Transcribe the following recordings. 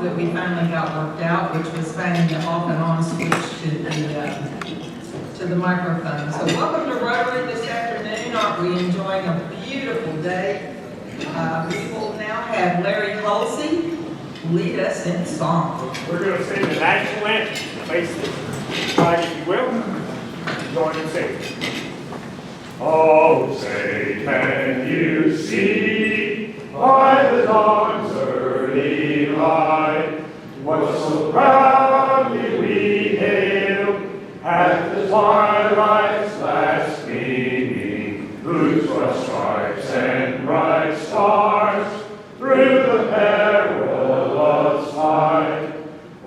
problem that we finally got worked out, which was finding the off and on switch to the microphone. So welcome to Rotary this afternoon. Aren't we enjoying a beautiful day? We will now have Larry Halsey lead us in song. We're going to sing the national anthem. Face the flag, if you will. Join and sing. Oh, say, can you see by the dawn's early light what so proudly we hailed at the twilight's last gleaming, whose rough stripes and bright stars through the perilous fight,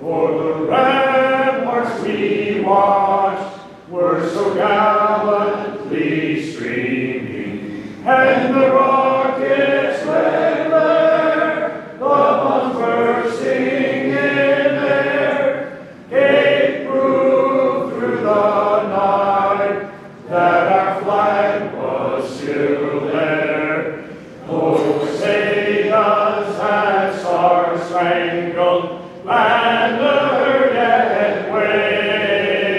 for the ramparts we watched were so gallantly streaming, and the rockets led there, the bombs bursting in air, gave proof through the night that our flag was still there. Oh, say does that star-spangled banner yet wave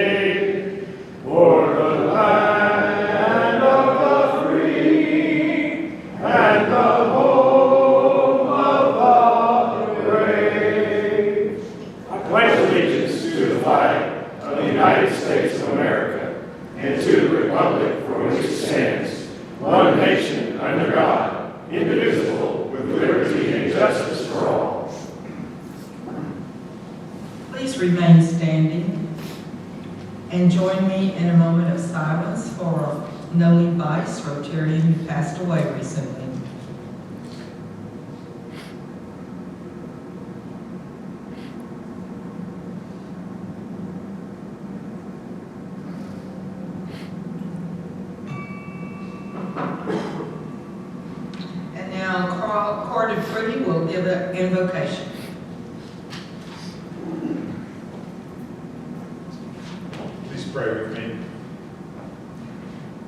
o'er the land of the free and the home of the brave? I pledge allegiance to the flag of the United States of America and to the republic for which it stands, one nation under God, indivisible, with liberty and justice for all. Please remain standing and join me in a moment of silence for Noli Weiss, Rotarian who passed away recently. And now Carter Fruity will give an invocation. Pray with me.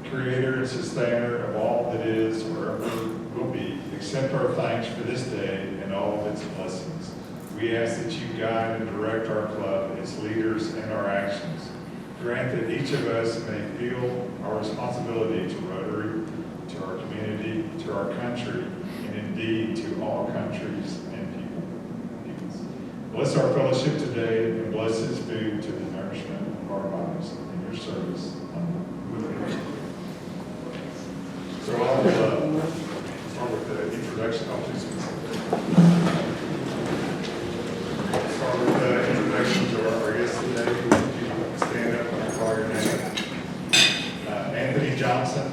Creator and sustainer of all that is or ever will be, accept our thanks for this day and all of its blessings. We ask that you guide and direct our club, its leaders, and our actions. Grant that each of us may feel our responsibility to Rotary, to our community, to our country, and indeed to all countries and peoples. Bless our fellowship today and bless its food to the nourishment of our lives in your service. Amen. So I'll start with the introduction. I'll please start with the introduction to our guest today. If you stand up and call your name. Anthony Johnson,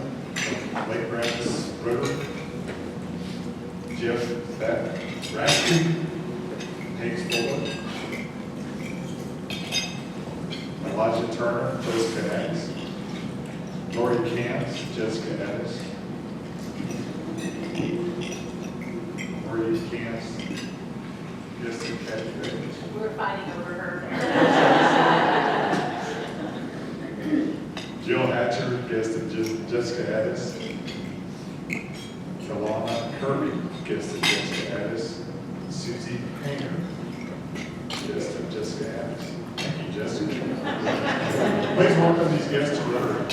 Lake Brazos River. Jeff Rasky, Hayes Fuller. Elijah Turner, Jessica Addis. Lori Camps, Jessica Addis. Lori Camps, Jessica Addis. We're fighting over her. Jill Hatcher, guest of Jessica Addis. Kalana Kirby, guest of Jessica Addis. Susie Painter, guest of Jessica Addis. Thank you, Jessica. Please welcome these guests to Rotary.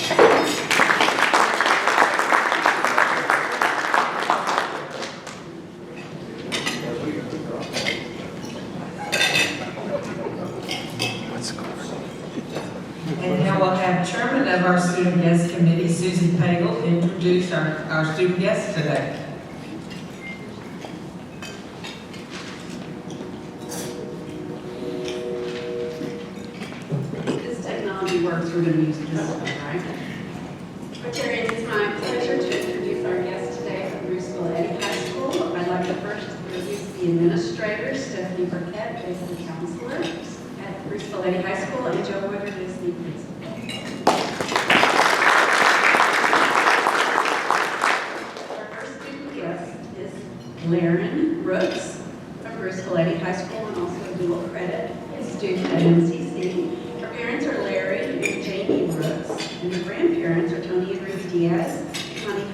And now we'll have Chairman of our Student Guest Committee, Susie Pagel, introduce our student guests today. Works, we're going to use this one, right? Rotarians, it's my pleasure to introduce our guest today from Bruce Villetti High School. I'd like to first introduce the administrator, Stephanie Burkett, is the counselor at Bruce Villetti High School, and Joe Woodard is the principal. Our first student guest is Laren Brooks from Bruce Villetti High School, and also a dual credit student at MCC. Her parents are Larry and Jamie Brooks, and her grandparents are Tony and Ruth Diaz, Connie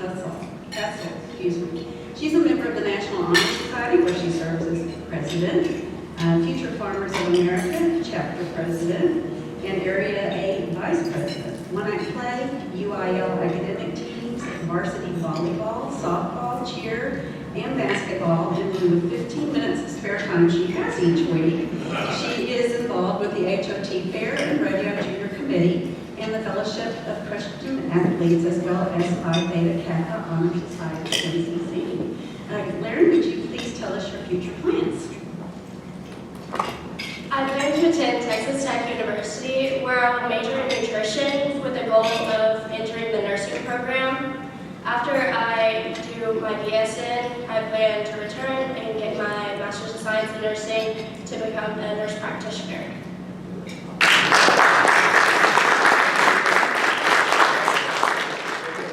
Hessel, excuse me. She's a member of the National Honor Society, where she serves as president. Future Farmers of America, chapter president, and Area A vice president. One Act Play, UIL academic teams, varsity volleyball, softball, cheer, and basketball, in lieu of 15 minutes of spare time she has each week. She is involved with the HOT Fair and Rodeo Junior Committee and the Fellowship of Christian Athletes, as well as Phi Beta Kappa Honor Society, MCC. Larry, would you please tell us your future plans? I plan to attend Texas Tech University, where I'll major in nutrition with the goal of entering the nursing program. After I do my BSN, I plan to return and get my Master's of Science in Nursing to become a nurse practitioner.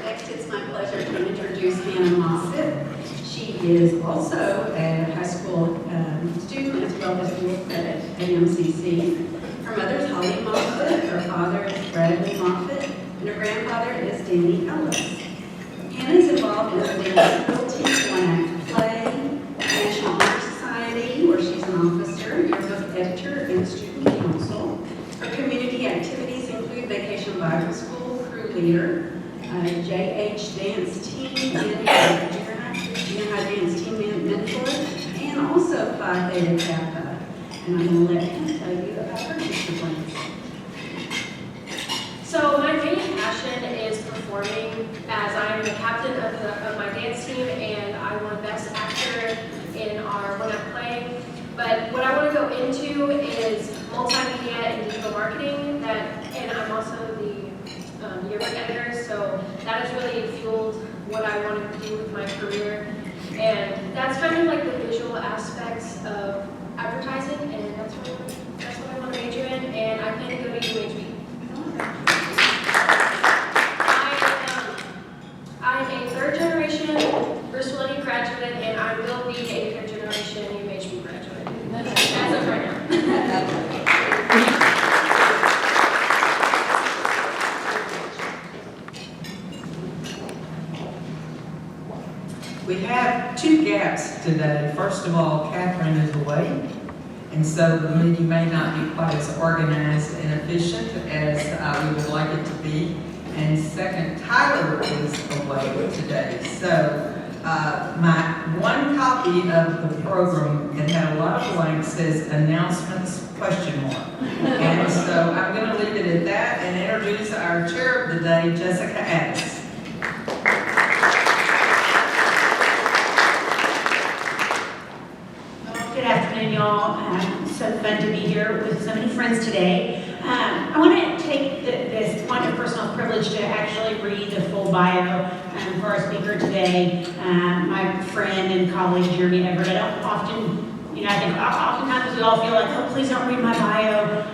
Next, it's my pleasure to introduce Hannah Moffett. She is also a high school student as well as dual credit at MCC. Her mother is Holly Moffett, her father is Bradley Moffett, and her grandfather is Danny Ellis. Hannah is involved with the dance team, One Act Play, National Honor Society, where she's an officer, yearbook editor, and student council. Her community activities include Vacation Bible School, crew leader, JH dance team, and junior high dance team mentor, and also Phi Beta Kappa. And I'm going to let him tell you about her future plans. So my main passion is performing, as I'm the captain of my dance team, and I won Best Actor in our One Act Play. But what I want to go into is multimedia and digital marketing, and I'm also the yearbook editor, so that has really fueled what I want to do with my career. And that's kind of like the visual aspects of advertising, and that's what I want to major in, and I plan to go to UHB. I'm a third generation Bristol graduate, and I will be a third generation UHB graduate, as of right now. We have two gaps today. First of all, Catherine is away, and so the meeting may not be quite as organized and efficient as we would like it to be. And second, Tyler is away today. So my one copy of the program that had a lot of blanks says announcements ? And so I'm going to leave it at that and introduce our chair of the day, Jessica Addis. Good afternoon, y'all. So fun to be here with so many friends today. I want to take this wonderful personal privilege to actually read the full bio for our speaker today, my friend and colleague, Jeremy Everett. I don't often, I think oftentimes we all feel like, oh, please don't read my bio.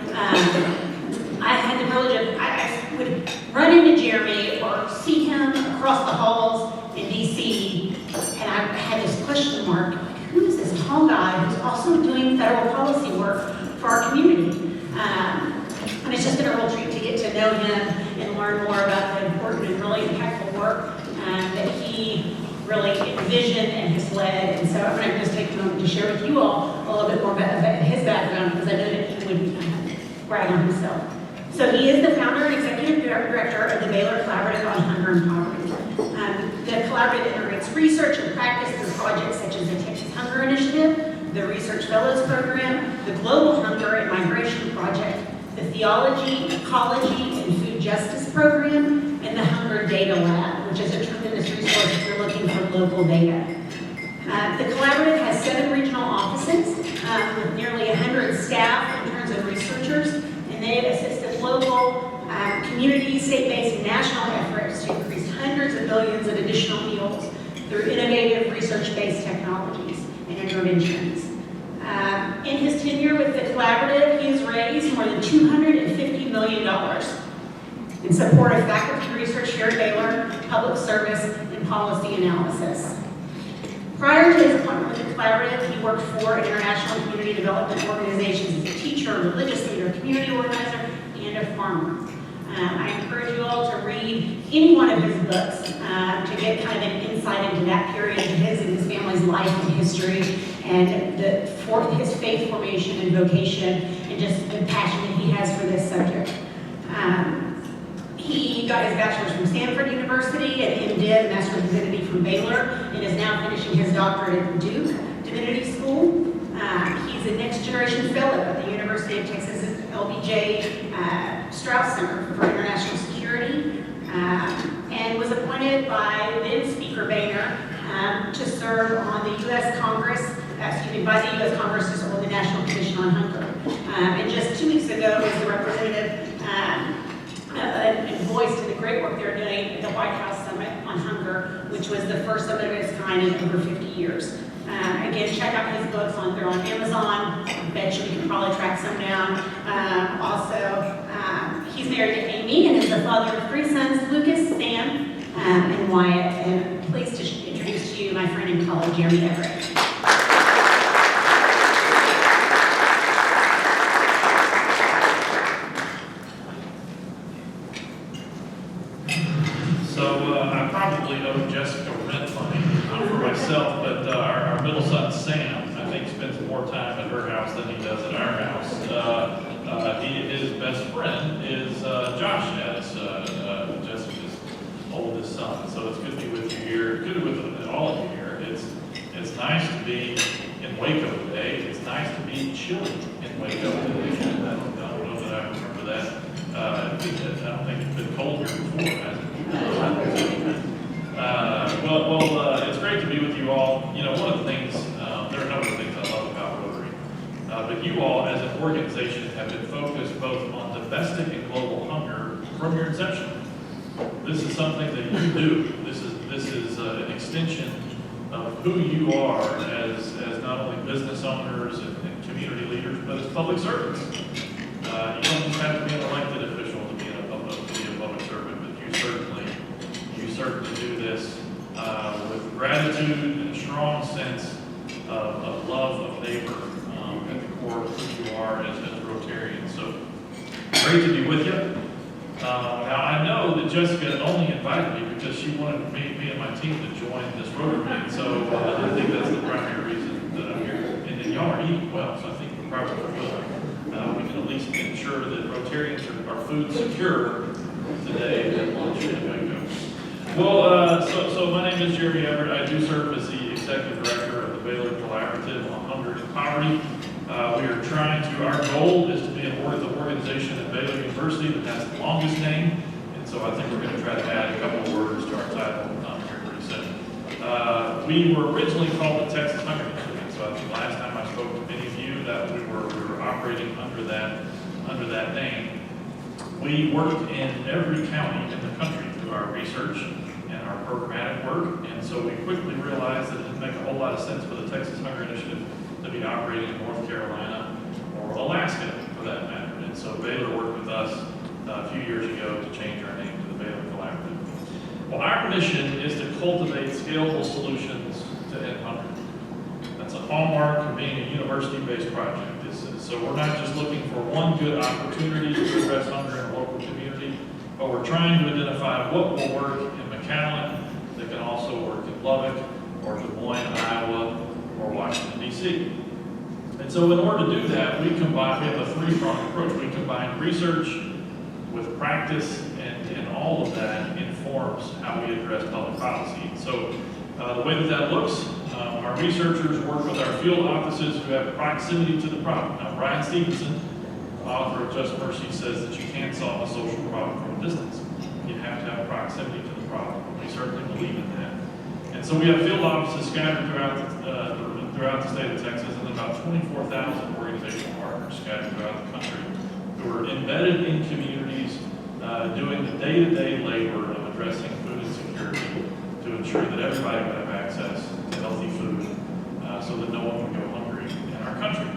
I had the privilege of, I would run into Jeremy or see him across the halls in DC, and I had this question mark. Who is this tall guy who's also doing federal policy work for our community? And it's just been a real treat to get to know him and learn more about the important and really impactful work that he really envisioned and has led. And so I'm going to just take a moment to share with you all a little bit more about his background, because I know that he would brag on himself. So he is the founder and executive director of the Baylor Collaborative on Hunger and Poverty. The collaborative integrates research and practice through projects such as the Texas Hunger Initiative, the Research Fellows Program, the Global Hunger and Migration Project, the Theology, Ecology, and Food Justice Program, and the Hunger Data Lab, which is a tremendous resource if you're looking for local data. The collaborative has 7 regional offices with nearly 100 staff, interns, and researchers, and they assist local, community, state-based, and national efforts to increase hundreds of billions of additional meals through innovative research-based technologies and interventions. In his tenure with the collaborative, he has raised more than $250 million in support of faculty research here at Baylor, public service, and policy analysis. Prior to his appointment with the collaborative, he worked for international community development organizations as a teacher, religious leader, community organizer, and a farmer. I encourage you all to read any one of his books to get kind of an insight into that period of his and his family's life and history, and his faith formation and vocation and just the passion that he has for this subject. He got his bachelor's from Stanford University and MDiv, Master of Divinity from Baylor, and is now finishing his doctorate at Duke Divinity School. He's a next generation fellow at the University of Texas LBJ Strauss Center for International Security, and was appointed by then Speaker Boehner to serve on the U.S. Congress, by the U.S. Congress to serve on the National Commission on Hunger. And just 2 weeks ago, was the representative and voice to the great work they're doing at the White House Summit on Hunger, which was the first summit of its kind in over 50 years. Again, check out his books they're on Amazon. I bet you we can probably track some down. He's married to Amy and is the father of 3 sons, Lucas, Sam, and Wyatt. And I'm pleased to introduce to you my friend in college, Jeremy Everett. I probably owe Jessica rent money, not for myself, but our middle son, Sam, I think spends more time at her house than he does at our house. His best friend is Josh, as Jessica's oldest son. So it's good to be with you here, good to be with all of you here. It's nice to be in Waco today. It's nice to be chilly in Waco today. I don't know that I remember that. I don't think it's been cold here before, has it? It's great to be with you all. You know, one of the things, there are a number of things I love about Rotary, but you all as an organization have been focused both on domestic and global hunger from your inception. This is something that you do. This is an extension of who you are as not only business owners and community leaders, but as public servants. You don't just have to be an elected official to be a public servant, but you certainly do this with gratitude and a strong sense of love of neighbor at the core of who you are as Rotarians. So great to be with you. Now I know that Jessica only invited me because she wanted me and my team to join this Rotary meeting, so I think that's the primary reason that I'm here. And y'all are eating well, so I think we're probably good. We can at least ensure that Rotarians are food secure today at lunch in Waco. Well, so my name is Jeremy Everett. I do serve as the Executive Director of the Baylor Collaborative on Hunger and Poverty. We are trying to, our goal is to be the organization at Baylor University that has the longest name, and so I think we're going to try to add a couple of words to our title here pretty soon. We were originally called the Texas Hunger Initiative, so I think last time I spoke to many of you that we were operating under that name. We worked in every county in the country through our research and our programmatic work, and so we quickly realized that it didn't make a whole lot of sense for the Texas Hunger Initiative to be operating in North Carolina or Alaska, for that matter. And so Baylor worked with us a few years ago to change our name to the Baylor Collaborative. Well, our mission is to cultivate scalable solutions to end hunger. That's a hallmark of being a university-based project. So we're not just looking for one good opportunity to address hunger in a local community, but we're trying to identify what will work in McAllen that can also work in Lubbock or Des Moines, Iowa, or Washington, D.C. And so in order to do that, we have a 3-pronged approach. We combine research with practice, and all of that informs how we address public policy. So the way that looks, our researchers work with our field offices who have proximity to the problem. Now, Brian Stevenson, author of Just Mercy, says that you can't solve a social problem from a distance. You have to have proximity to the problem. We certainly believe in that. And so we have field offices scattered throughout the state of Texas, and about 24,000 organizational partners scattered throughout the country who are embedded in communities doing the day-to-day labor of addressing food insecurity to ensure that everybody would have access to healthy food so that no one would go hungry in our country.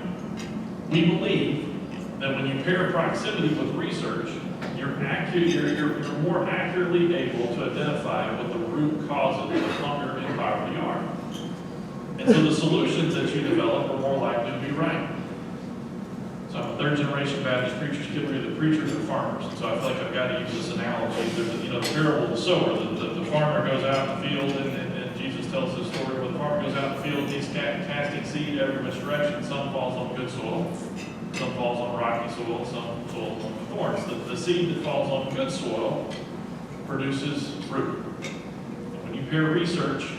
We believe that when you pair proximity with research, you're more accurately able to identify what the root causes of hunger and poverty are. And so the solutions that you develop are more likely to be right. So I'm a 3rd-generation Baptist preacher's kid. The preachers are farmers, and so I feel like I've got to use this analogy. There's the parable of the sower. The farmer goes out in the field, and Jesus tells the story where the farmer goes out in the field, he's casting seed every which direction. Some falls on good soil, some falls on rocky soil, some falls on the thorns. The seed that falls on good soil produces fruit. And when you pair research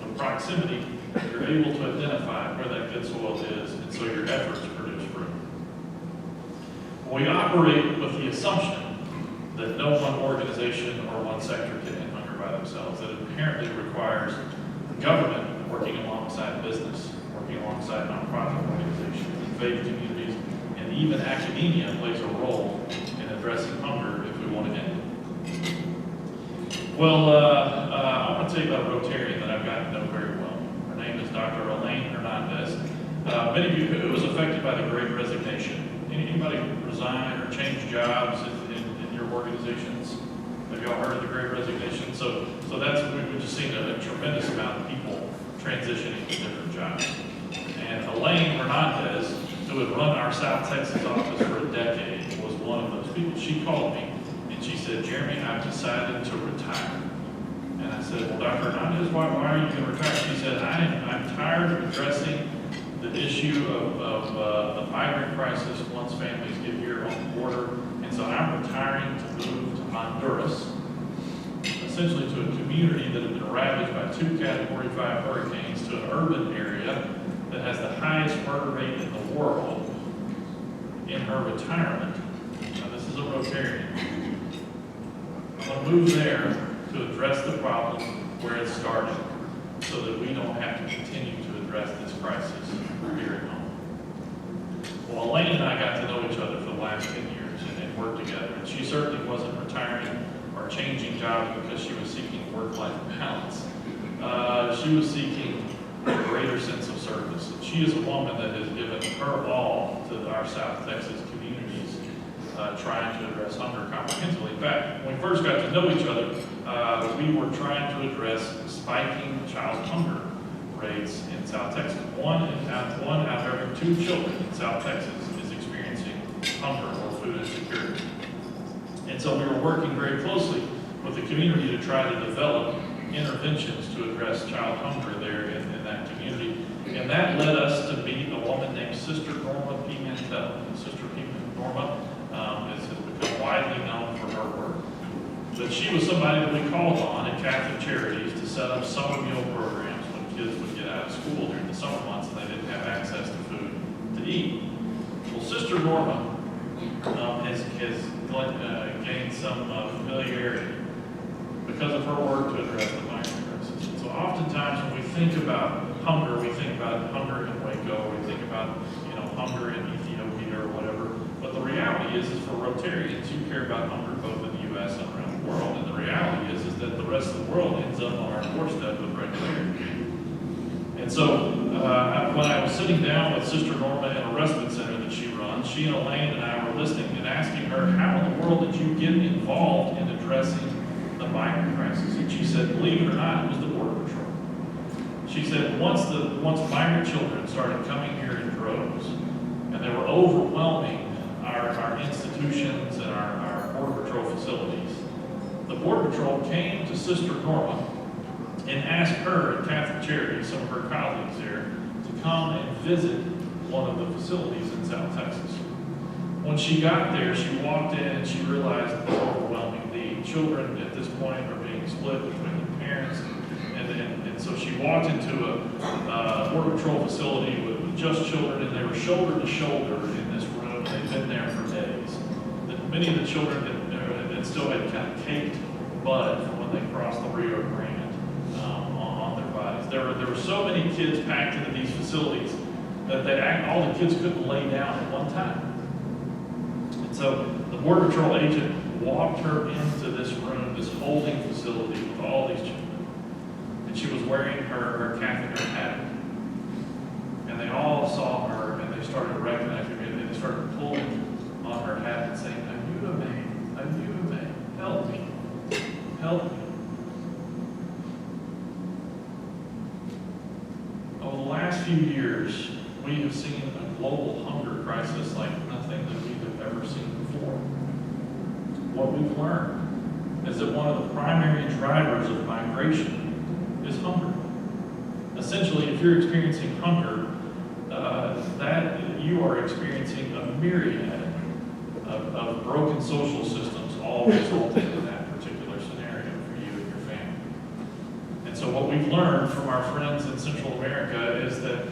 with proximity, you're able to identify where that good soil is, and so your efforts produce fruit. We operate with the assumption that no one organization or one sector can end hunger by themselves, that it inherently requires government working alongside business, working alongside nonprofit organizations, and faith communities, and even academia plays a role in addressing hunger if we want to end it. Well, I want to tell you about a Rotarian that I've gotten to know very well. Her name is Dr. Elaine Hernandez. Many of you, who was affected by the Great Resignation? Anybody resign or change jobs in your organizations? Have y'all heard of the Great Resignation? So that's, we've just seen a tremendous amount of people transitioning to different jobs. And Elaine Hernandez, who had run our South Texas office for a decade, was one of those people. She called me and she said, "Jeremy, I've decided to retire." And I said, "Well, Dr. Hernandez, why are you going to retire?" She said, I'm tired of addressing the issue of the migrant crisis once families get here on the border. And so I'm retiring to move to Honduras, essentially to a community that had been ravaged by 2 Category 5 hurricanes, to an urban area that has the highest murder rate in the world. In her retirement, now this is a Rotarian, I'm going to move there to address the problem where it started, so that we don't have to continue to address this crisis here at home. Well, Elaine and I got to know each other for the last 10 years and worked together. And she certainly wasn't retiring or changing jobs because she was seeking work-life balance. She was seeking a greater sense of service. And she is a woman that has given her all to our South Texas communities, trying to address hunger comprehensively. In fact, when we first got to know each other, we were trying to address spiking child hunger rates in South Texas. One out of every 2 children in South Texas is experiencing hunger or food insecurity. And so we were working very closely with the community to try to develop interventions to address child hunger there in that community. And that led us to meet a woman named Sister Norma Pimentel. Sister Norma has become widely known for her work. But she was somebody that we called on at Catholic Charities to set up summer meal programs when kids would get out of school during the summer months and they didn't have access to food to eat. Well, Sister Norma has gained some familiarity because of her work to address the migrant crisis. And so oftentimes when we think about hunger, we think about hunger in Waco, we think about hunger in Ethiopia or whatever. But the reality is for Rotarians, you care about hunger both in the U.S. and around the world. And the reality is that the rest of the world ends up on our doorstep with regularity. And so when I was sitting down with Sister Norma in a respite center that she runs, she and Elaine and I were listening and asking her, how in the world did you get involved in addressing the migrant crisis? And she said, believe it or not, it was the Border Patrol. She said once migrant children started coming here in droves, and they were overwhelming our institutions and our Border Patrol facilities, the Border Patrol came to Sister Norma and asked her at Catholic Charities, some of her colleagues there, to come and visit one of the facilities in South Texas. When she got there, she walked in and she realized the overwhelming need. Children at this point are being split between the parents, and so she walked into a Border Patrol facility with just children, and they were shoulder to shoulder in this room. They'd been there for days. Many of the children had still had kind of caked blood from when they crossed the Rio Grande on their bodies. There were so many kids packed into these facilities that all the kids couldn't lay down at one time. And so the Border Patrol agent walked her into this room, this holding facility with all these children. And she was wearing her catheter hat. And they all saw her and they started recognizing her and they started pulling on her hat and saying, help me, help me. Over the last few years, we have seen a global hunger crisis like nothing that we have ever seen before. What we've learned is that one of the primary drivers of migration is hunger. essentially, if you're experiencing hunger, that you are experiencing a myriad of broken social systems, all resulting in that particular scenario for you and your family. And so what we've learned from our friends in Central America is that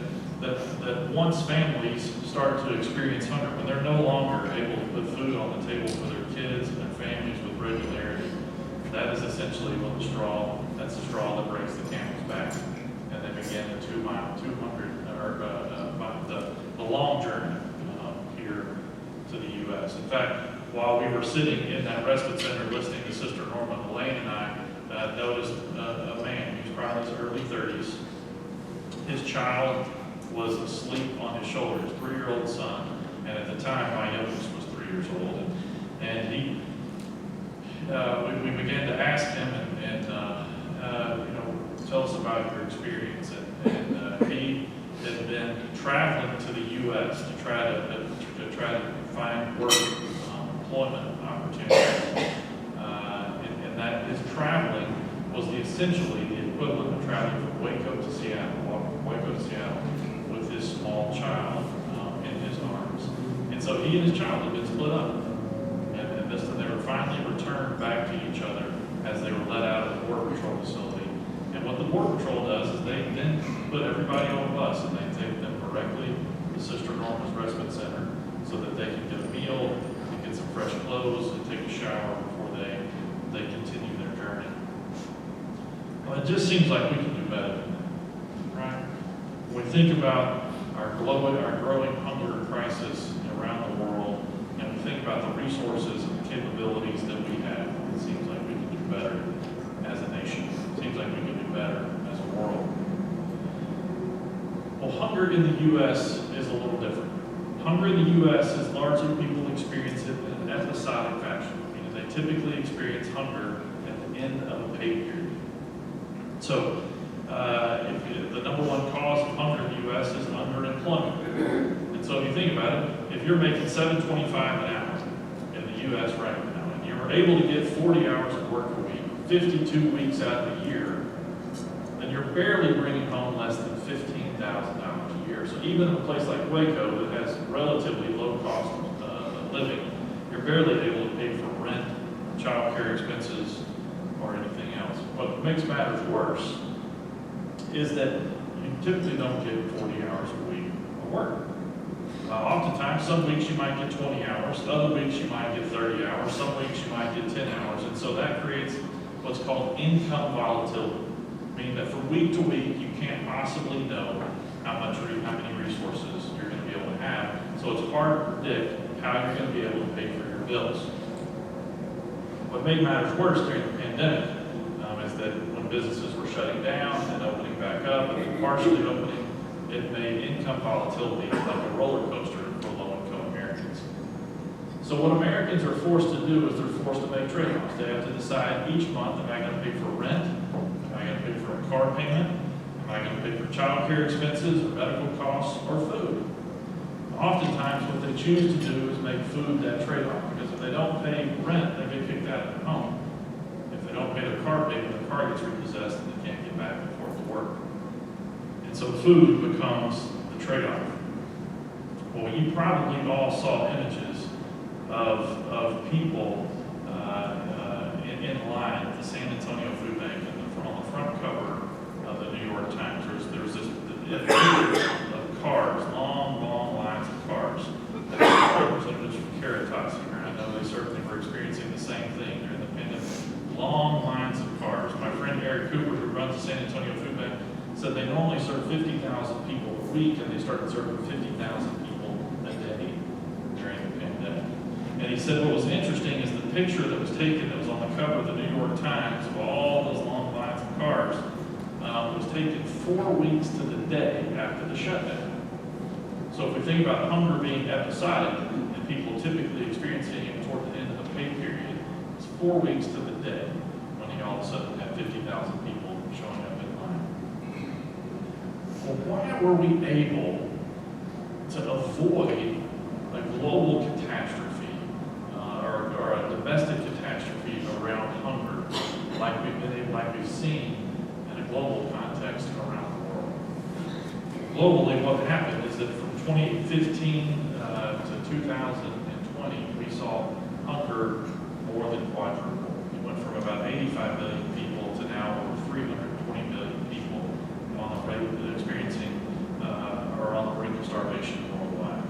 once families start to experience hunger, when they're no longer able to put food on the table for their kids and their families with regularity, that is essentially that's the straw that breaks the camel's back. And they begin the 200, or the long journey here to the U.S. In fact, while we were sitting in that respite center listening to Sister Norma Elaine and I noticed a man who's probably in his early 30s. His child was asleep on his shoulder, his 3-year-old son, and at the time my youngest was 3 years old. And we began to ask him and tell us about your experience. And he had been traveling to the U.S. to try to find work, employment opportunities, and that his traveling was essentially the equivalent of traveling from Waco to Seattle, with his small child in his arms. And so he and his child had been split up, and they were finally returned back to each other as they were let out of the Border Patrol facility. And what the Border Patrol does is they then put everybody on a bus and they take them directly to Sister Norma's Respite Center so that they can get a meal, get some fresh clothes, and take a shower before they continue their journey. Well, it just seems like we can do better than that, right? When we think about our growing hunger crisis around the world, and we think about the resources and the capabilities that we have, it seems like we can do better as a nation. It seems like we can do better as a world. Well, hunger in the U.S. is a little different. Hunger in the U.S. is largely people experience it in an episodic fashion, meaning they typically experience hunger at the end of a pay period. So, the number one cause of hunger in the U.S. is underemployment. And so if you think about it, if you're making $7.25 an hour in the U.S. right now, and you were able to get 40 hours of work a week, 52 weeks out of the year, then you're barely bringing home less than $15,000 a year. So even in a place like Waco that has relatively low cost of living, you're barely able to pay for rent, child care expenses, or anything else. What makes matters worse is that you typically don't get 40 hours a week of work. Oftentimes, some weeks you might get 20 hours, other weeks you might get 30 hours, some weeks you might get 10 hours, and so that creates what's called income volatility, meaning that from week to week you can't possibly know how many resources you're going to be able to have, so it's hard to predict how you're going to be able to pay for your bills. What made matters worse during the pandemic is that when businesses were shutting down and opening back up and partially opening, it made income volatility like a roller coaster for low-income Americans. So what Americans are forced to do is they're forced to make trade-offs. They have to decide each month, am I going to pay for rent? Am I going to pay for a car payment? Am I going to pay for child care expenses or medical costs or food? Oftentimes what they choose to do is make food that trade-off, because if they don't pay rent, they get kicked out of their home. If they don't pay their car payment, their car gets repossessed and they can't get back and forth to work. And so food becomes the trade-off. Well, you probably all saw images of people in line at the San Antonio Food Bank, and on the front cover of the New York Times, there's this of cars, long lines of cars. Representatives from Caritas here, I know they certainly were experiencing the same thing during the pandemic. Long lines of cars. My friend Eric Cooper, who runs the San Antonio Food Bank, said they normally serve 50,000 people a week, and they started serving 50,000 people a day during the pandemic. And he said what was interesting is the picture that was taken that was on the cover of the New York Times of all those long lines of cars was taken 4 weeks to the day after the shutdown. So if we think about hunger being episodic and people typically experiencing it toward the end of the pay period, it's 4 weeks to the day when you all of a sudden have 50,000 people showing up in line. Well, why were we able to avoid a global catastrophe or a domestic catastrophe around hunger like we've seen in a global context around the world? globally, what happened is that from 2015 to 2020, we saw hunger more than quadruple. It went from about 85 million people to now over 320 million people on the rate experiencing or on the brink of starvation worldwide.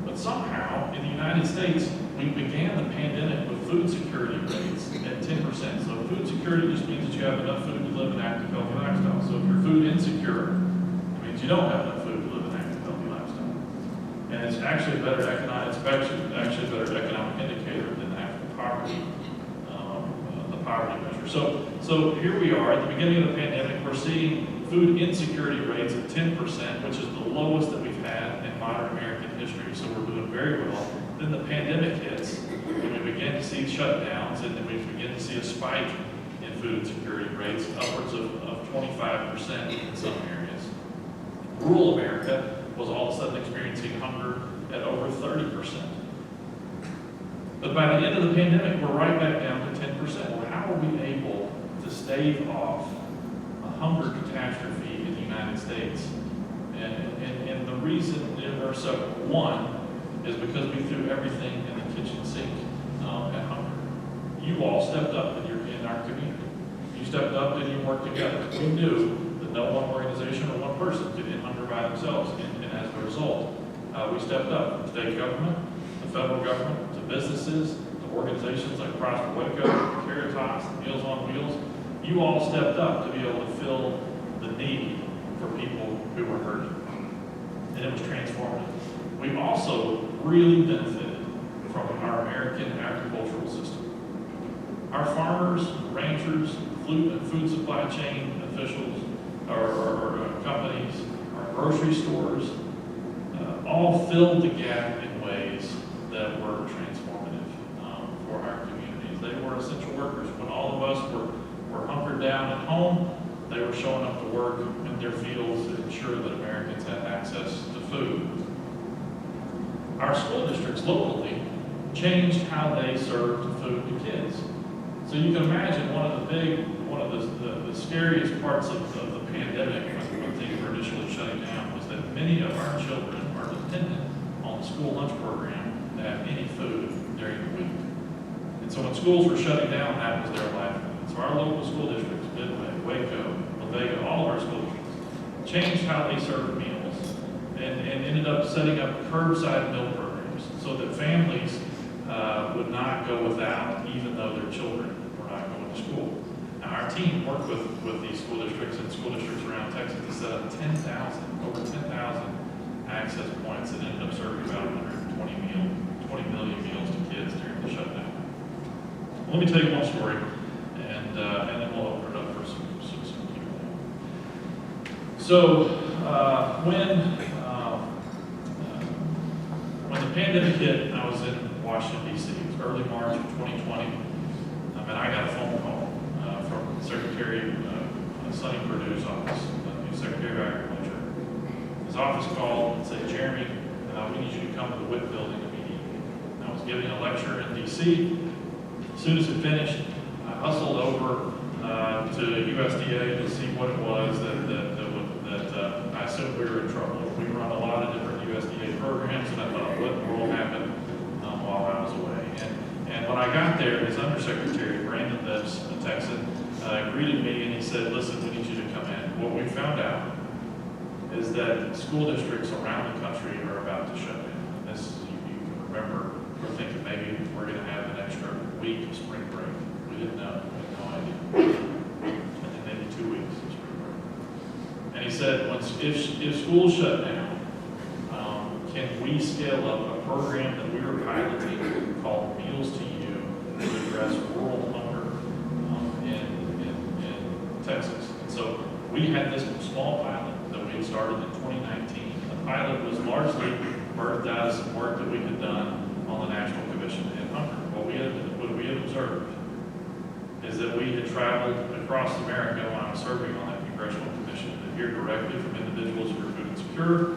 But somehow, in the United States, we began the pandemic with food security rates at 10%. So food security just means that you have enough food to live an active, healthy lifestyle. So if you're food insecure, it means you don't have enough food to live an active, healthy lifestyle. And it's actually a better economic, a better economic indicator than actual poverty, the poverty measure. So here we are at the beginning of the pandemic. We're seeing food insecurity rates at 10%, which is the lowest that we've had in modern American history. So we're doing very well. Then the pandemic hits, and we begin to see shutdowns, and then we begin to see a spike in food insecurity rates, upwards of 25% in some areas. Rural America was all of a sudden experiencing hunger at over 30%. But by the end of the pandemic, we're right back down to 10%. Well, how are we able to stave off a hunger catastrophe in the United States? And the reason there are several. One is because we threw everything in the kitchen sink at hunger. You all stepped up in our community. You stepped up and you worked together. We knew that no one organization or one person could end hunger by themselves, and as a result, we stepped up from state government, the federal government, to businesses, to organizations like Prosper Waco, Caritas, Meals on Wheels. You all stepped up to be able to fill the need for people who were hurting, and it was transformative. We also really benefited from our American agricultural system. Our farmers, ranchers, food supply chain officials, or companies, our grocery stores, all filled the gap in ways that were transformative for our communities. They were essential workers. When all of us were hunkered down at home, they were showing up to work in their fields to ensure that Americans had access to food. Our school districts locally changed how they served food to kids. So you can imagine one of the scariest parts of the pandemic when things were initially shutting down was that many of our children are dependent on the school lunch program to have any food during the week. And so when schools were shutting down, that was their livelihood. So our local school districts, Midway, Waco, Vega, all of our school districts, changed how they served meals and ended up setting up curbside meal programs so that families would not go without, even though their children were not going to school. Now, our team worked with these school districts and school districts around Texas to set up over 10,000 access points that ended up serving about 20 million meals to kids during the shutdown. Let me tell you one story, and then we'll open it up for some Q&A. So when the pandemic hit, I was in Washington, D.C. It was early March of 2020, and I got a phone call from Secretary Sonny Perdue's office, the new Secretary of Agriculture. His office called and said, "Jeremy, we need you to come to the WIC building immediately." I was giving a lecture in D.C. As soon as it finished, I hustled over to USDA to see what it was that I assumed we were in trouble. We run a lot of different USDA programs, and I thought, what in the world happened while I was away? And when I got there, his undersecretary, Brandon Lips, a Texan, greeted me and he said, "Listen, we need you to come in." What we found out is that school districts around the country are about to shut down. This, you can remember, we're thinking maybe we're going to have an extra week of spring break. We didn't know. We had no idea. And then maybe 2 weeks of spring break. And he said, if schools shut down, can we scale up a program that we were piloting called Meals to You to address rural hunger in Texas? And so we had this small pilot that we had started in 2019. The pilot was largely birthed out of some work that we had done on the National Commission to End Hunger. What we had observed is that we had traveled across America when I was serving on that congressional commission to hear directly from individuals who were food insecure,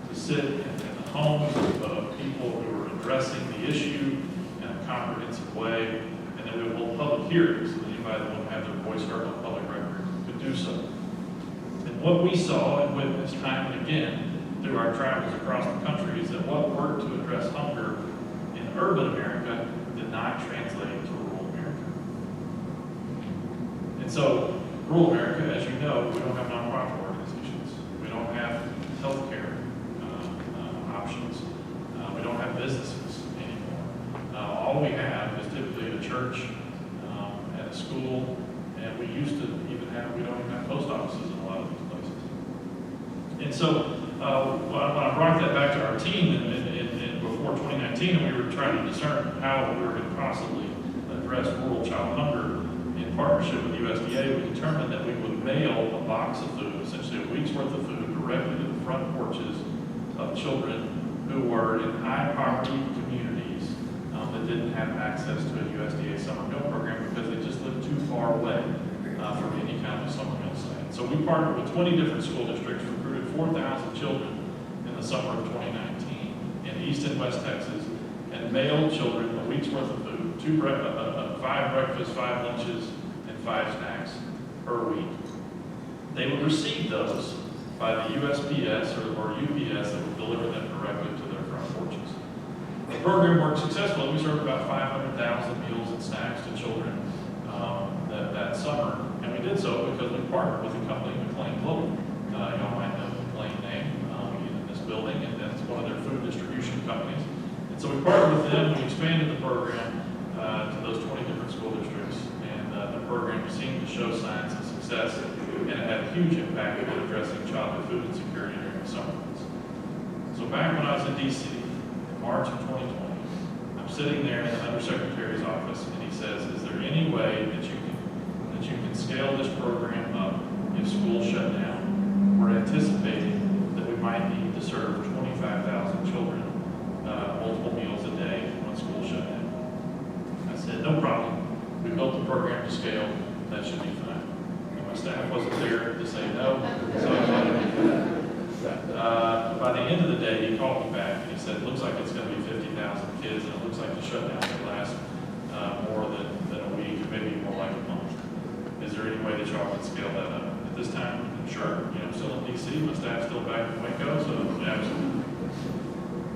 to sit in the homes of people who were addressing the issue in a comprehensive way, and then we would hold public hearings so that anybody that wanted to have their voice heard on public record could do so. And what we saw and witnessed time and again through our travels across the country is that what worked to address hunger in urban America did not translate to rural America. And so, rural America, as you know, we don't have nonprofit organizations. We don't have healthcare options. We don't have businesses anymore. All we have is typically a church and a school, and we don't even have post offices in a lot of these places. And so, when I brought that back to our team before 2019, and we were trying to discern how we were going to possibly address rural child hunger in partnership with USDA, we determined that we would mail a box of food, essentially a week's worth of food, directly to the front porches of children who were in high poverty communities that didn't have access to a USDA summer meal program because they just lived too far away from any kind of summer meal site. So we partnered with 20 different school districts, recruited 4,000 children in the summer of 2019 in East and West Texas, and mailed children a week's worth of food, 5 breakfasts, 5 lunches, and 5 snacks per week. They would receive those by the USPS or UPS that would deliver them directly to their front porches. The program worked successfully. We served about 500,000 meals and snacks to children that summer, and we did so because we partnered with a company, McLean Global. Y'all might know the McLean name in this building, and that's one of their food distribution companies. And so we partnered with them, we expanded the program to those 20 different school districts, and the program seemed to show signs of success, and it had a huge impact in addressing childhood food insecurity during the summer months. So back when I was in DC, in March of 2020, I'm sitting there in the Undersecretary's office, and he says, is there any way that you can scale this program up if schools shut down? We're anticipating that we might need to serve 25,000 children multiple meals a day when schools shut down. I said, no problem. We built the program to scale. That should be fine. And my staff wasn't there to say no, so I let him do that. By the end of the day, he called me back and he said, it looks like it's going to be 50,000 kids, and it looks like the shutdown will last more than a week, maybe more like a month. Is there any way that y'all can scale that up? At this time, sure. I'm still in DC, my staff's still back in Waco, so absolutely.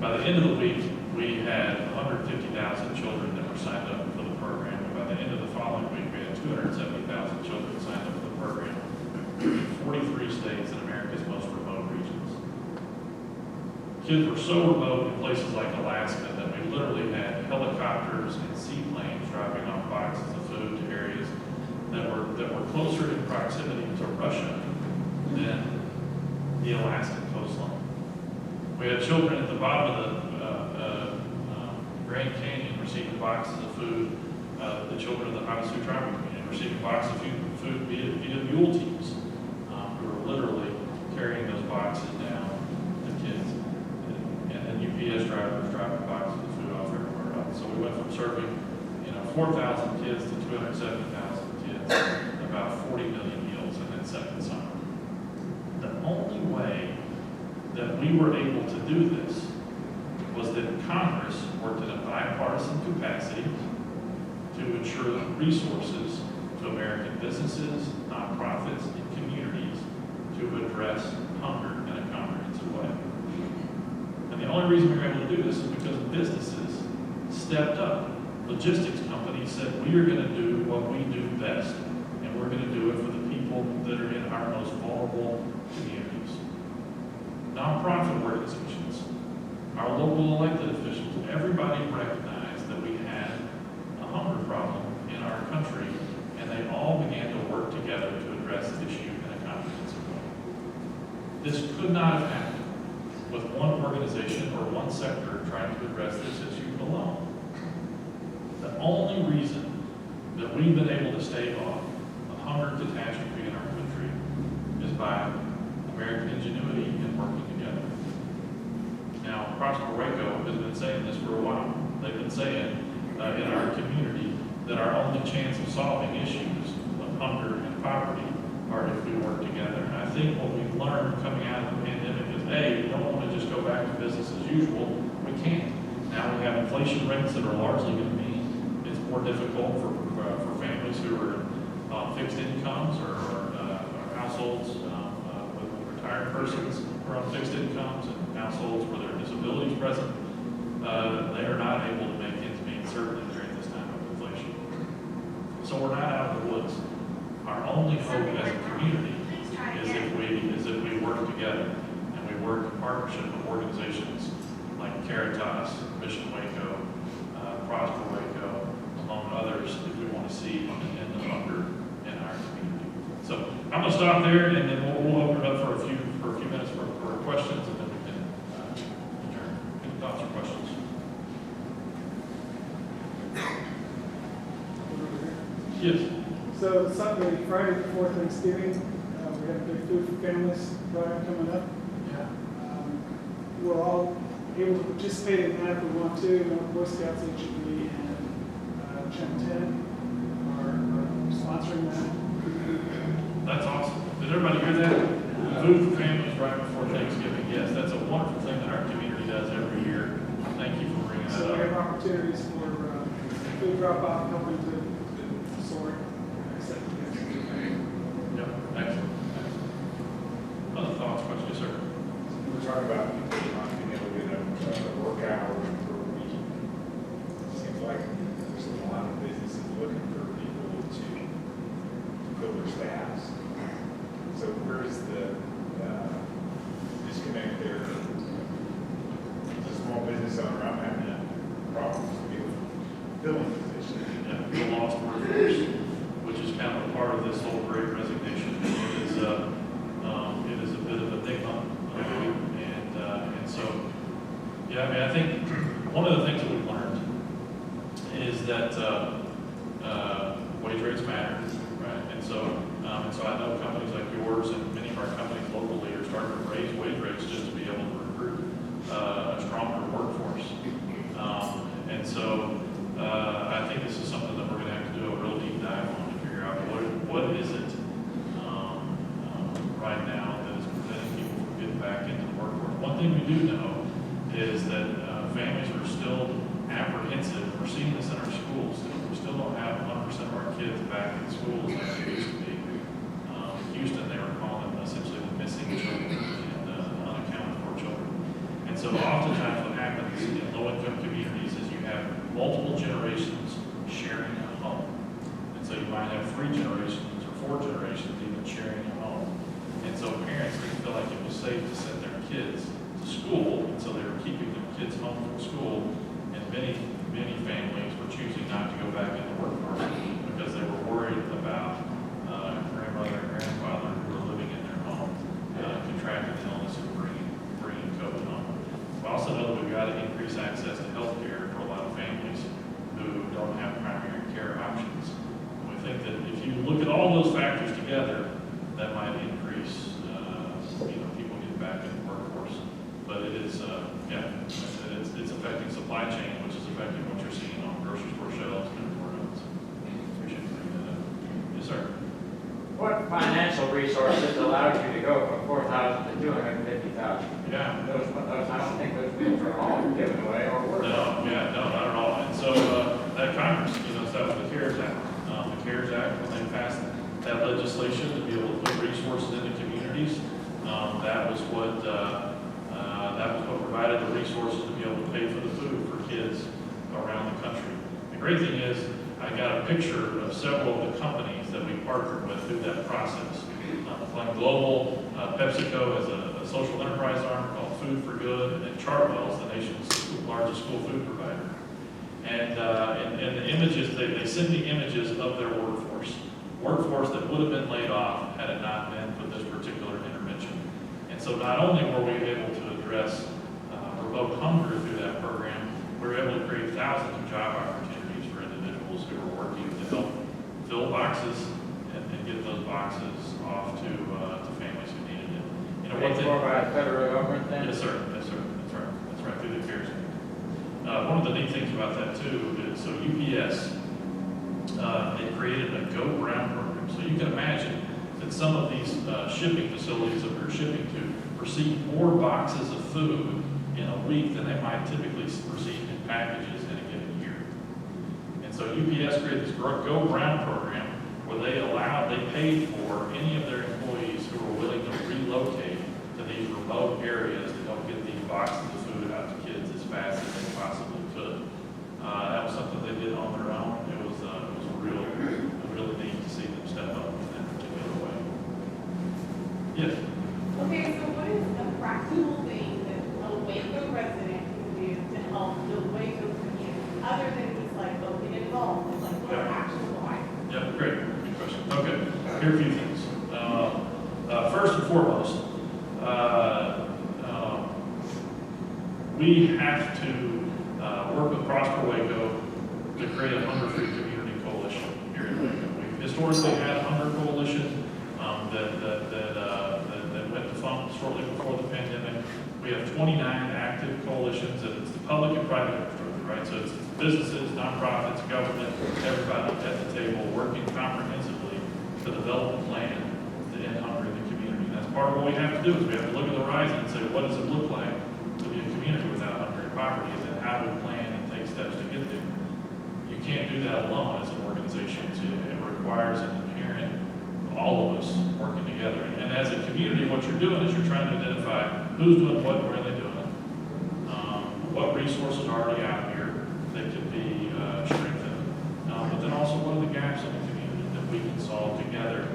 By the end of the week, we had 150,000 children that were signed up for the program, and by the end of the following week, we had 270,000 children signed up for the program in 43 states in America's most remote regions. Kids were so remote in places like Alaska that we literally had helicopters and seaplanes dropping off boxes of food to areas that were closer in proximity to Russia than the Alaskan coastline. We had children at the bottom of the Grand Canyon receiving boxes of food. The children of the Havasu tribal community receiving boxes of food via mule teams who were literally carrying those boxes down to kids. And UPS drivers driving boxes of food off everywhere else. So we went from serving 4,000 kids to 270,000 kids, about 40 million meals in that second summer. The only way that we were able to do this was that Congress worked in a bipartisan capacity to ensure resources to American businesses, nonprofits, and communities to address hunger in a comprehensive way. And the only reason we were able to do this is because businesses stepped up. Logistics companies said, we are going to do what we do best, and we're going to do it for the people that are in our most vulnerable communities. Nonprofit organizations, our local elected officials, everybody recognized that we had a hunger problem in our country, and they all began to work together to address the issue in a comprehensive way. This could not have happened with one organization or one sector trying to address this issue alone. The only reason that we've been able to stave off a hunger catastrophe in our country is by American ingenuity and working together. Now, Prosper Waco has been saying this for a while. They've been saying in our community that our only chance of solving issues of hunger and poverty are if we work together. And I think what we've learned coming out of the pandemic is, A, we don't want to just go back to business as usual. We can't. Now we have inflation rates that are largely going to be more difficult for families who are on fixed incomes or households with retired persons who are on fixed incomes and households where there are disabilities present, they are not able to make ends meet, certainly during this time of inflation. So we're not out of the woods. Our only hope as a community is if we work together and we work in partnership with organizations like Caritas, Mission Waco, Prosper Waco, among others, if we want to see an end of hunger in our community. So I'm going to stop there, and then we'll open it up for a few minutes for questions, and then we can adjourn. Any thoughts or questions? Yes. So Sunday, Friday before Thanksgiving, we have a big Food for Families drive coming up. Yeah. We're all able to participate in that if we want to. Boy Scouts, HEB, and Channel 10 are sponsoring that. That's awesome. Did everybody hear that? Food for Families right before Thanksgiving. Yes, that's a wonderful thing that our community does every year. Thank you for bringing So we that have up. opportunities for food drop-off, helping to sort, accept gifts. Yep, excellent. Other thoughts, questions, yes, sir? We're talking about people not being able to get a work hour per week. It seems like there's a lot of businesses looking for people to fill their staffs. So where's the disconnect there? As a small business owner, I'm having problems with filling positions. Yeah, the lost workforce, which is kind of a part of this whole great resignation. It is a bit of a enigma, and so, yeah, I mean, I think one of the things that we've learned is that wage rates matter, right? And so I know companies like yours and many of our companies locally are starting to raise wage rates just to be able to recruit a stronger workforce. And so I think this is something that we're going to have to do a real deep dive on to figure out what is it right now that is preventing people from getting back into the workforce. One thing we do know is that families are still apprehensive. We're seeing this in our schools. We still don't have 100% of our kids back in schools like they used to be. Houston, they were calling them essentially the missing children and unaccounted for children. And so oftentimes what happens in low-income communities is you have multiple generations sharing a home. And so you might have 3 generations or 4 generations even sharing a home. And so parents didn't feel like it was safe to send their kids to school, and so they were keeping their kids home from school. And many families were choosing not to go back into the workforce because they were worried about grandmother and grandfather who were living in their home contracting illness and bringing COVID home. We also know that we've got to increase access to health care for a lot of families who don't have primary care options. And we think that if you look at all those factors together, that might increase people getting back in the workforce. But it is, it's affecting supply chain, which is affecting what you're seeing on grocery store shelves and everywhere else. Appreciate you bringing that up. Yes, sir. What financial resources allowed you to go from 4,000 to 250,000? Yeah. I don't think those things are all given away or worth. No, not at all. And so that Congress, that was the CARES Act. The CARES Act, when they passed that legislation to be able to put resources into communities, that was what provided the resources to be able to pay for the food for kids around the country. The great thing is, I got a picture of several of the companies that we partnered with through that process. Like Global, PepsiCo has a social enterprise arm called Food for Good, and Chartwell's the nation's largest school food provider. And the images, they sent me images of their workforce that would have been laid off had it not been for this particular intervention. And so not only were we able to address remote hunger through that program, we were able to create thousands of job opportunities for individuals who were working to help fill boxes and get those boxes off to families who needed it. Paid for by the federal government then? Yes, sir. That's right, through the CARES Act. One of the neat things about that too is, so UPS, they created a Go Brown program. So you can imagine that some of these shipping facilities that we're shipping to receive more boxes of food in a week than they might typically receive in packages in a given year. And so UPS created this Go Brown program where they paid for any of their employees who were willing to relocate these remote areas to help get these boxes of food out to kids as fast as they possibly could. That was something they did on their own. It was really neat to see them step up in that particular way. Yes? Okay, so what is a practical thing that a Waco resident can do to help the Waco community, other than just like, oh, get involved, it's like, what are actual items? Yeah, great. Good question. Okay, here are a few things. First and foremost, we have to work with Prosper Waco to create a hunger-free community coalition here in Waco. We've historically had a hunger coalition that went defunct shortly before the pandemic. We have 29 active coalitions, and it's the public and private infrastructure, right? So it's businesses, nonprofits, government, everybody at the table working comprehensively to develop a plan to end hunger in the community. And that's part of what we have to do is we have to look at the horizon and say, what does it look like to be a community without hunger and poverty? And then how do we plan and take steps to get there? You can't do that alone as an organization. It requires an inherent, all of us working together. And as a community, what you're doing is you're trying to identify who's doing what, where they're doing it, what resources are already out here that could be strengthened, but then also what are the gaps in the community that we can solve together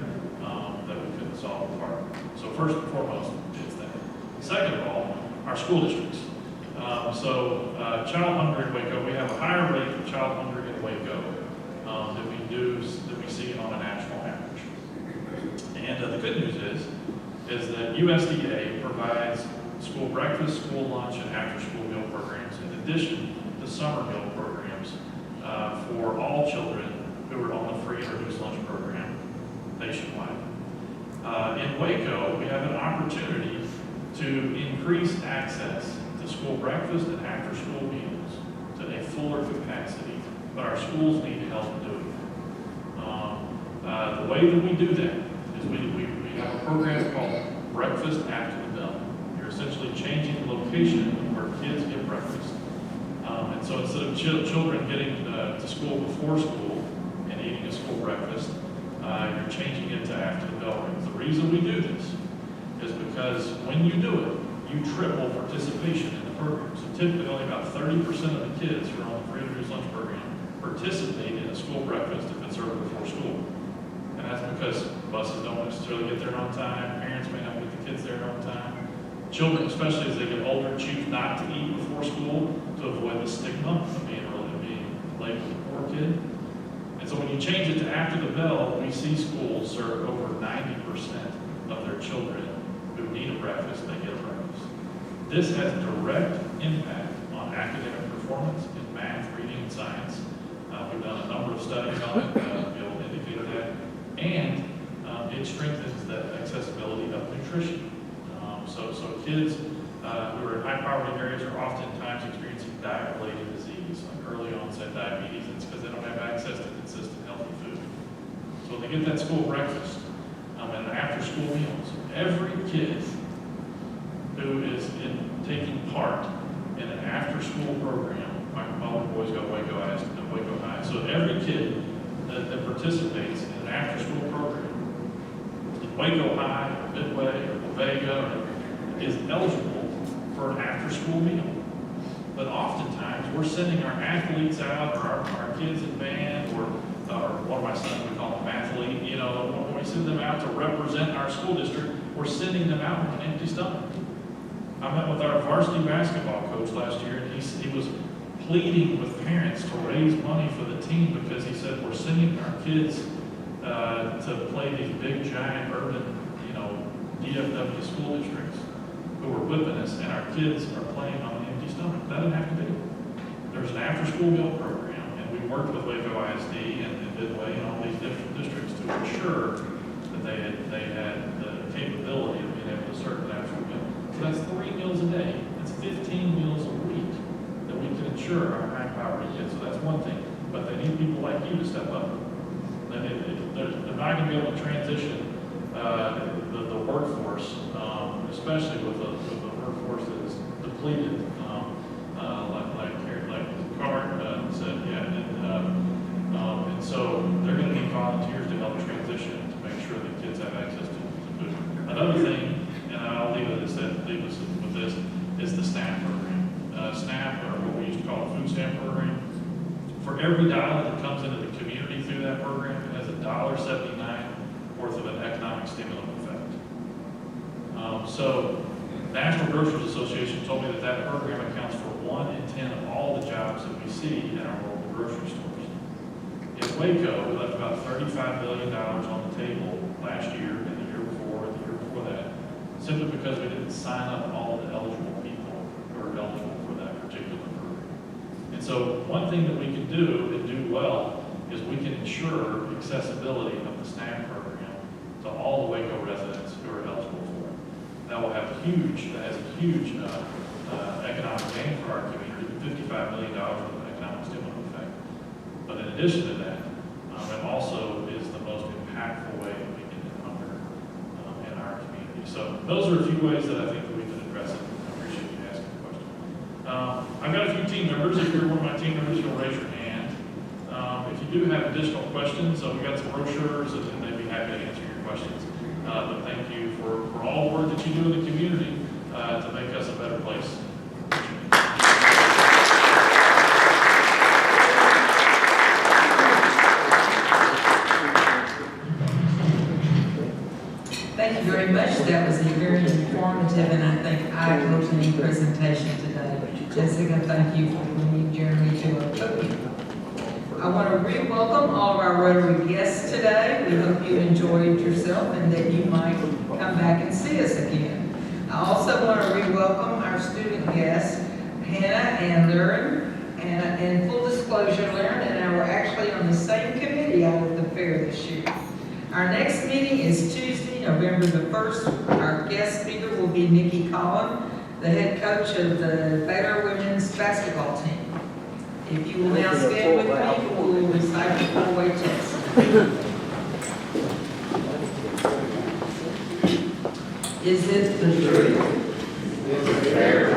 that we couldn't solve apart. So first and foremost, it's that. Second of all, our school districts. Child hunger in Waco, we have a higher rate of child hunger in Waco than we see on a national average. And the good news is that USDA provides school breakfast, school lunch, and after-school meal programs in addition to summer meal programs for all children who are on the free and reduced lunch program nationwide. In Waco, we have an opportunity to increase access to school breakfast and after-school meals to a fuller capacity, but our schools need help doing it. The way that we do that is we have a program called Breakfast After the Bell. You're essentially changing the location where kids get breakfast. And so instead of children getting to school before school and eating a school breakfast, you're changing it to after the bell rings. The reason we do this is because when you do it, you triple participation in the program. So typically only about 30% of the kids who are on the free and reduced lunch program participate in a school breakfast if it's served before school. And that's because buses don't necessarily get there on time, parents may not get the kids there on time. Children, especially as they get older, choose not to eat before school to avoid the stigma of being labeled a poor kid. And so when you change it to after the bell, we see schools serve over 90% of their children who need a breakfast, they get a breakfast. This has direct impact on academic performance in math, reading, and science. We've done a number of studies on it, Bill indicated that, and it strengthens the accessibility of nutrition. So kids who are in high poverty areas are oftentimes experiencing diet-related disease, like early onset diabetes. It's because they don't have access to consistent healthy food. So when they get that school breakfast and after school meals, every kid who is taking part in an after school program, my older boys got Waco High, so every kid that participates in an after school program in Waco High or Midway or La Vega is eligible for an after school meal. But oftentimes we're sending our athletes out, or our kids in band, or one of my sons, we call them athlete, when we send them out to represent our school district, we're sending them out with an empty stomach. I met with our varsity basketball coach last year, and he was pleading with parents to raise money for the team because he said, we're sending our kids to play these big, giant, urban, DFW school districts who are whipping us, and our kids are playing on an empty stomach. That doesn't have to be. There's an after-school meal program, and we worked with Waco ISD and Midway and all these different districts to ensure that they had the capability of being able to serve an after-school meal. So that's 3 meals a day. That's 15 meals a week that we can ensure our high-poverty kids. So that's one thing. But they need people like you to step up. They're not going to be able to transition the workforce, especially with a workforce that is depleted, like Carr said, and so they're going to need volunteers to help transition to make sure that kids have access to food. Another thing, and I'll leave it, is that call it food stamp program. For every dollar that comes into the community through that program, it has $1.79 worth of an economic stimulant effect. So National Grocers Association told me that that program accounts for 1 in 10 of all the jobs that we see in our local grocery stores. In Waco, we left about $35 million on the table last year, and the year before, and the year before that, simply because we didn't sign up all the eligible people who are eligible for that particular program. And so one thing that we can do and do well is we can ensure accessibility of the SNAP program to all the Waco residents who are eligible for it. That will have a huge economic gain for our community, $55 million worth of economic stimulant effect. But in addition to that, it also is the most impactful way that we can end hunger in our community. So those are a few ways that I think that we can address it. I appreciate you asking the question. I've got a few team members. If you're one of my team members, you'll raise your hand. If you do have additional questions, we've got some brochures and they'd be happy to answer your questions. But thank you for all the work that you do in the community to make us a better place. Thank you very much. That was a very informative and I think eye-opening presentation today. Jessica, thank you for bringing Jeremy to our podium. I want to re-welcome all of our Rotary guests today. We hope you enjoyed yourself and that you might come back and see us again. I also want to re-welcome our student guests, Hannah and Lauren. And full disclosure, Lauren and I were actually on the same committee out at the fair this year. Our next meeting is Tuesday, November the 1st. Our guest speaker will be Nikki Collin, the head coach of the Baylor women's basketball team. If you will now stand with me, we will recite the four-way test. Is it the truth? Is it fair?